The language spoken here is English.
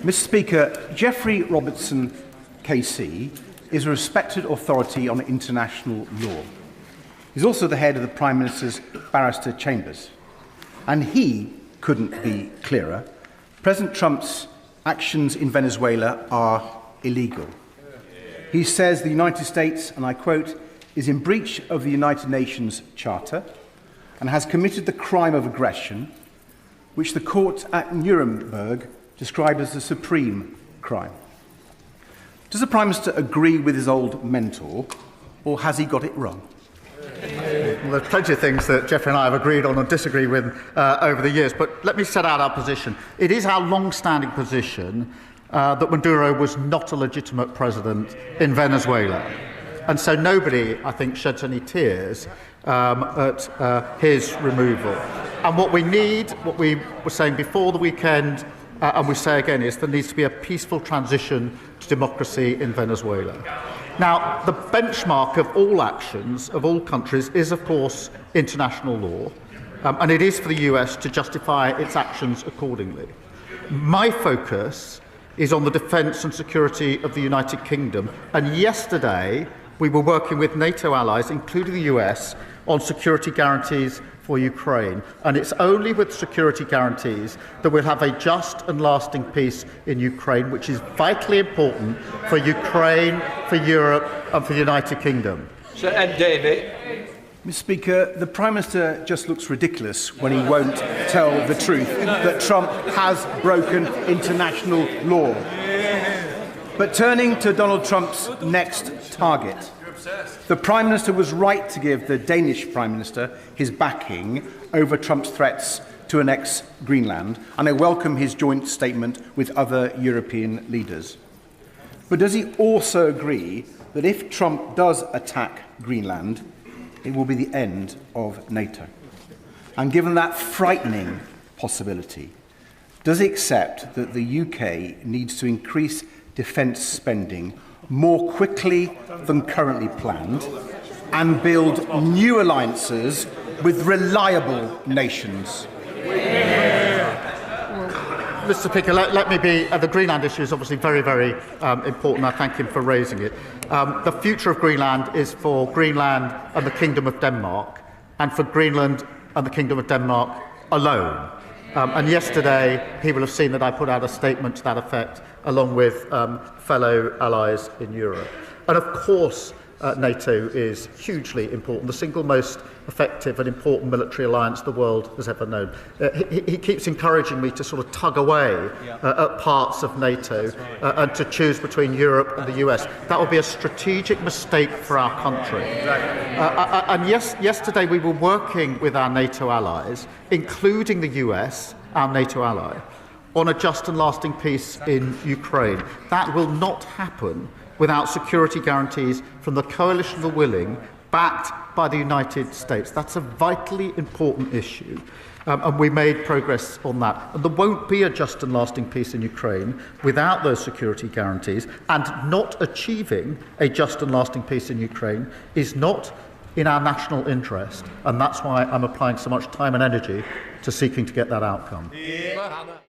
Mr. Speaker, Geoffrey Robertson, KC, is a respected authority on international law. He's also the head of the Prime Minister's barrister chambers. And he couldn't be clearer. President Trump's actions in Venezuela are illegal. He says the United States, and I quote, is in breach of the United Nations Charter and has committed the crime of aggression, which the court at Nuremberg described as the supreme crime. Does the Prime Minister agree with his old mentor, or has he got it wrong? Well, there's plenty of things that Geoffrey and I have agreed on or disagreed with over the years, but let me set out our position. It is our long-standing position that Maduro was not a legitimate president in Venezuela. And so nobody, I think, sheds any tears at his removal. And what we need, what we were saying before the weekend, and we say again, is there needs to be a peaceful transition to democracy in Venezuela. Now, the benchmark of all actions of all countries is, of course, international law, and it is for the US to justify its actions accordingly. My focus is on the defence and security of the United Kingdom, and yesterday we were working with NATO allies, including the US, on security guarantees for Ukraine. And it's only with security guarantees that we'll have a just and lasting peace in Ukraine, which is vitally important for Ukraine, for Europe and for the United Kingdom. Sir Ed Davey. Mr. Speaker, the Prime Minister just looks ridiculous when he won't tell the truth that Trump has broken international law. But turning to Donald Trump's next target, the Prime Minister was right to give the Danish Prime Minister his backing over Trump's threats to annex Greenland, and I welcome his joint statement with other European leaders. But does he also agree that if Trump does attack Greenland, it will be the end of NATO? And given that frightening possibility, does he accept that the UK needs to increase defence spending more quickly than currently planned and build new alliances with reliable nations? Mr. Speaker, let me be. The Greenland issue is obviously very, very important. I thank him for raising it. The future of Greenland is for Greenland and the Kingdom of Denmark, and for Greenland and the Kingdom of Denmark alone. And yesterday, he will have seen that I put out a statement to that effect, along with fellow allies in Europe. And of course, NATO is hugely important, the single most effective and important military alliance the world has ever known. He keeps encouraging me to sort of tug away at parts of NATO and to choose between Europe and the US. That would be a strategic mistake for our country. And yesterday we were working with our NATO allies, including the US, our NATO ally, on a just and lasting peace in Ukraine. That will not happen without security guarantees from the coalition of the willing, backed by the United States. That's a vitally important issue, and we made progress on that. And there won't be a just and lasting peace in Ukraine without those security guarantees, and not achieving a just and lasting peace in Ukraine is not in our national interest, and that's why I'm applying so much time and energy to seeking to get that outcome.